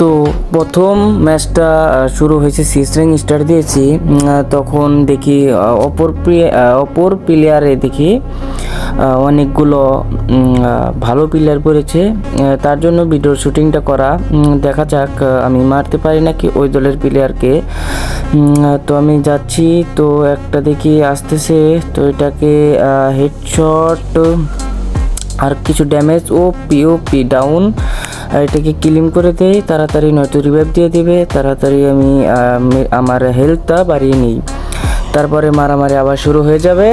তো প্রথম ম্যাচটা শুরু হয়েছে সিস্টারিং স্টার দিয়েছি, তখন দেখি অপর প্লেয়ারে দেখি অনেকগুলো ভালো প্লেয়ার পড়েছে। তার জন্য ভিডিও শুটিংটা করা, দেখা যাক আমি মারতে পারি নাকি ওই দলের প্লেয়ারকে। তো আমি যাচ্ছি, তো একটা দেখি আসতেছে, তো এটাকে হেডশট আর কিছু ড্যামেজ ও পিওপি ডাউন, এটাকে ক্লিন করে দেয় তাড়াতাড়ি, নয়তো রিভাইভ দিয়ে দেবে তাড়াতাড়ি। আমি আমার হেলথটা বাড়িয়ে নিই, তারপরে মারামারি আবার শুরু হয়ে যাবে।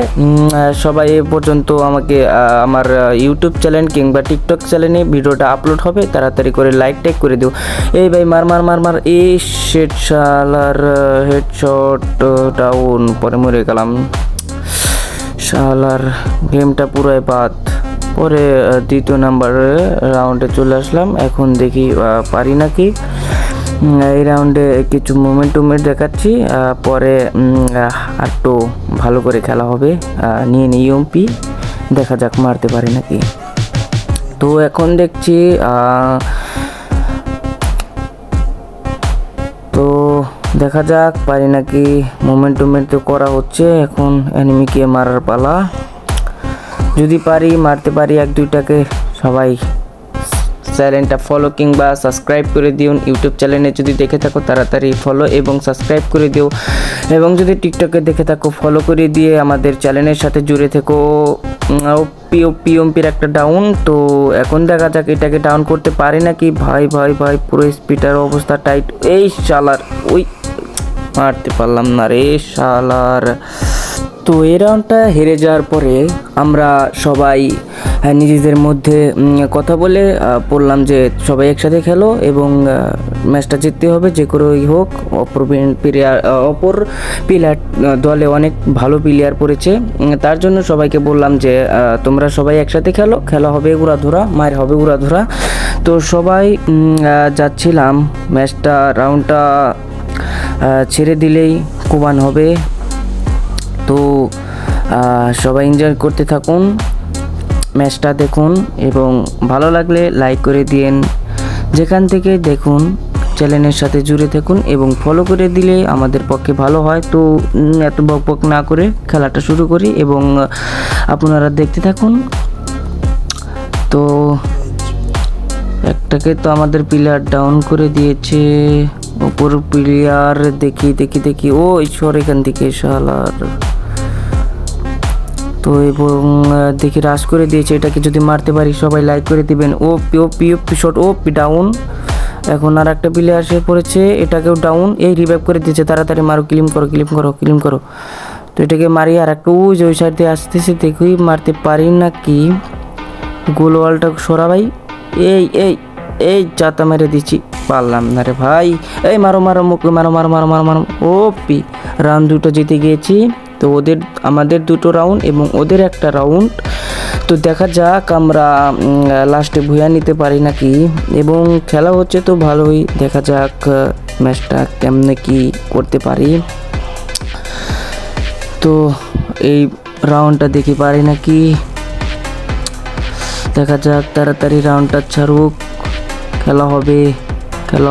সবাই এ পর্যন্ত আমাকে আমার ইউটিউব চ্যানেল কিংবা টিকটক চ্যানেলে ভিডিওটা আপলোড হবে, তাড়াতাড়ি করে লাইক টাইক করে দিও। এই ভাই মার মার মার মার, এই শেট শালার হেডশট ডাউন, পরে মরে গেলাম শালার, গেমটা পুরোই বাদ। পরে দ্বিতীয় নাম্বার রাউন্ডে চলে আসলাম, এখন দেখি পারি নাকি। এই রাউন্ডে কিছু মোমেন্ট দেখাচ্ছি, পরে একটু ভালো করে খেলা হবে। নিয়ে নিই ইউএমপি, দেখা যাক মারতে পারি নাকি। তো এখন দেখছি তো দেখা যাক পারি নাকি। মোমেন্ট তো করা হচ্ছে, এখন এনিমিকে মারার পালা। যদি পারি মারতে পারি এক দুইটাকে। সবাই চ্যানেলটা ফলো কিংবা সাবস্ক্রাইব করে দিও। ইউটিউব চ্যানেলে যদি দেখে থাকো তাড়াতাড়ি ফলো এবং সাবস্ক্রাইব করে দিও, এবং যদি টিকটকে দেখে থাকো ফলো করে দিয়ে আমাদের চ্যানেলের সাথে জুড়ে থেকো। পিওপির একটা ডাউন, তো এখন দেখা যাক এটাকে ডাউন করতে পারি নাকি। ভাই ভাই ভাই পুরো স্পিডার অবস্থা টাইট। এই শালার, ওই মারতে পারলাম না রে শালার। তো এই রাউন্ডটা হেরে যাওয়ার পরে আমরা সবাই নিজেদের মধ্যে কথা বলে পড়লাম যে সবাই একসাথে খেলো এবং ম্যাচটা জিততে হবে যে করেই হোক। অপর প্লেয়ার দলে অনেক ভালো প্লেয়ার পড়েছে, তার জন্য সবাইকে বললাম যে তোমরা সবাই একসাথে খেলা হবে উড়াধুরা, মায়ের হবে উড়াধুরা। তো সবাই যাচ্ছিলাম, ম্যাচটা রাউন্ডটা ছেড়ে দিলেই কোবান হবে। তো সবাই এনজয় করতে থাকুন, ম্যাচটা দেখুন এবং ভালো লাগলে লাইক করে দিন। যেখান থেকে দেখুন চ্যানেলের সাথে জুড়ে থাকুন এবং ফলো করে দিলে আমাদের পক্ষে ভালো হয়। তো এত বকবক না করে খেলাটা শুরু করি এবং আপনারা দেখতে থাকুন। তো একটাকে তো আমাদের প্লেয়ার ডাউন করে দিয়েছে, ওপর প্লেয়ার দেখি ও ঈশ্বর এখান থেকে শালার। তো এবং দেখি রাশ করে দিয়েছে, এটাকে যদি মারতে পারি সবাই লাইক করে দিবেন। ও শট, ও ডাউন। এখন আর একটা প্লেয়ার এসে পড়েছে, এটাকেও ডাউন। এই রিভাইভ করে দিয়েছে, তাড়াতাড়ি মারো, ক্লিম করো। তো এটাকে মারি, আর একটা ওই সাইড দিয়ে আসতেছে, দেখি মারতে পারি নাকি। গোল ওয়ালটা সরা ভাই। এই চাতা মেরে দিচ্ছি, পারলাম না রে ভাই। এই মারো মুখে মারো। ও রাউন্ড দুটো জিতে গিয়েছি। তো আমাদের দুটো রাউন্ড এবং ওদের একটা রাউন্ড। তো দেখা যাক আমরা লাস্টে ভুয়া নিতে পারি নাকি, এবং খেলা হচ্ছে তো ভালোই, দেখা যাক ম্যাচটা কেমনে কি করতে পারি। তো এই রাউন্ডটা দেখি পারি নাকি, দেখা যাক তাড়াতাড়ি রাউন্ডটা ছাড়ুক, খেলা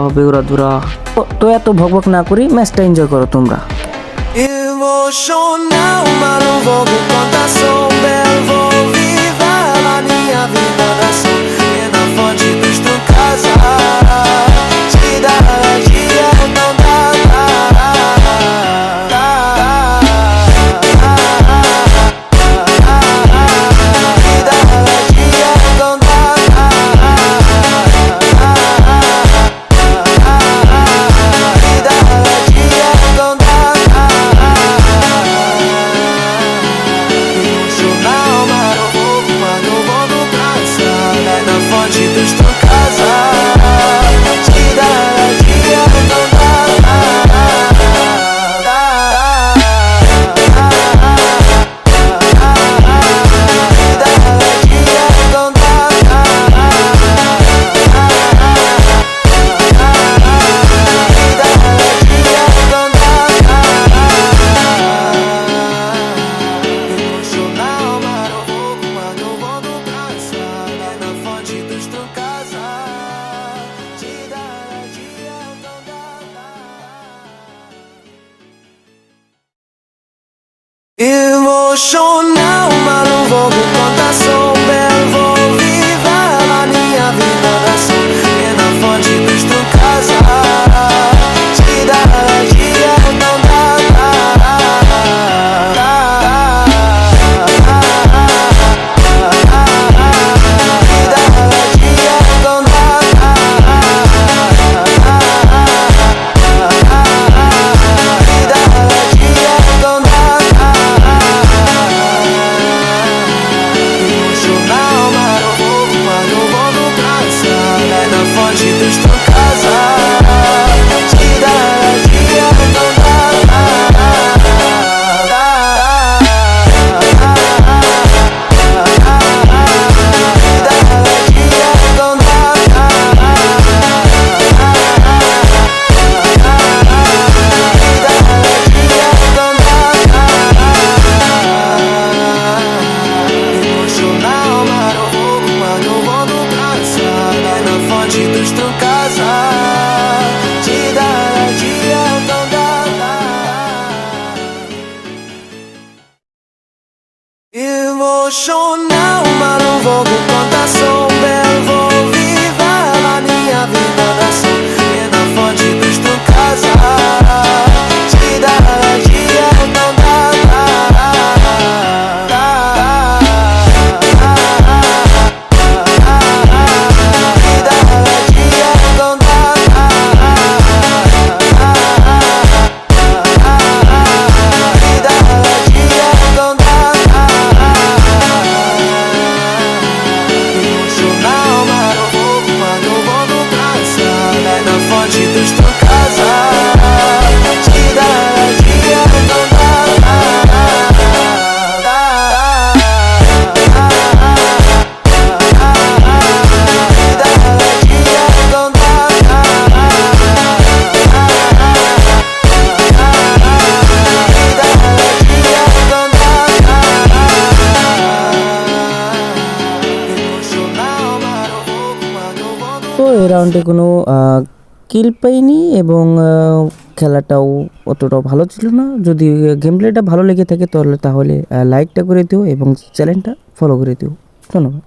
হবে উড়াধুরা। তো এত ভকভক না করি, ম্যাচটা এনজয় করো তোমরা। Emocional, mas não vou me contar. Sou um belo, vou viver a minha vida da sol. E na fonte dos tu casa, dia não dá. Dos tu casa, Emocional, mas não vou me contar, sou belo, vou viver a minha vida da som. E na fonte dos tu casa, te dá dia, não dá. Emocional, mas não vou me contar, sou belo, vou viver a minha vida da som. E na fonte dos tu casa, te dá dia, não dá. তো এই রাউন্ডে কোনো কিল পাইনি এবং খেলাটাও অতটাও ভালো ছিল না। যদি গেম প্লেটা ভালো লেগে থাকে তাহলে লাইকটা করে দিও এবং চ্যানেলটা ফলো করে দিও। ধন্যবাদ।